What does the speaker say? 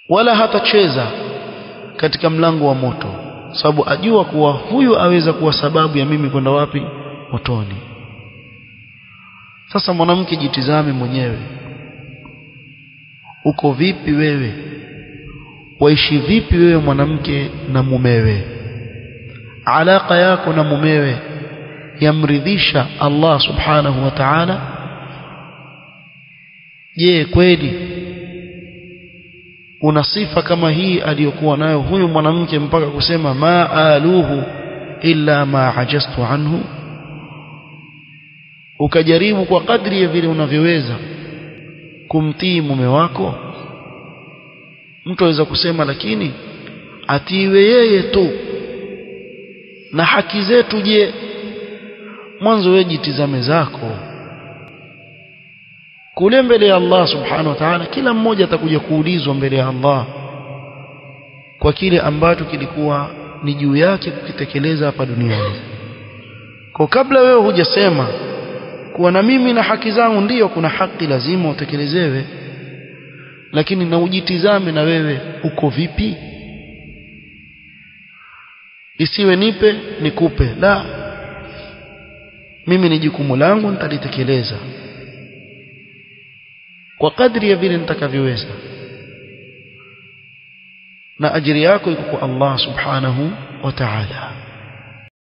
wala hatacheza katika mlango wa moto, sababu ajua kuwa huyu aweza kuwa sababu ya mimi kwenda wapi? Motoni. Sasa mwanamke, jitizame mwenyewe, uko vipi wewe? Waishi vipi wewe mwanamke na mumewe? Alaka yako na mumewe yamridhisha Allah subhanahu wa ta'ala? Je, kweli una sifa kama hii aliyokuwa nayo huyu mwanamke mpaka kusema ma aluhu illa ma ajastu anhu? Ukajaribu kwa kadri ya vile unavyoweza kumtii mume wako. Mtu aweza kusema lakini atiwe yeye tu na haki zetu. Je, mwanzo wewe jitizame zako kule mbele ya Allah subhanahu wa ta'ala. Kila mmoja atakuja kuulizwa mbele ya Allah kwa kile ambacho kilikuwa ni juu yake kukitekeleza hapa duniani. Kwa kabla wewe hujasema kuwa na mimi na haki zangu, ndiyo kuna haki lazima utekelezewe, lakini na ujitizame na wewe uko vipi. Isiwe nipe nikupe, la, mimi ni jukumu langu nitalitekeleza kwa kadri ya vile nitakavyoweza, na ajiri yako iko kwa Allah subhanahu wa ta'ala.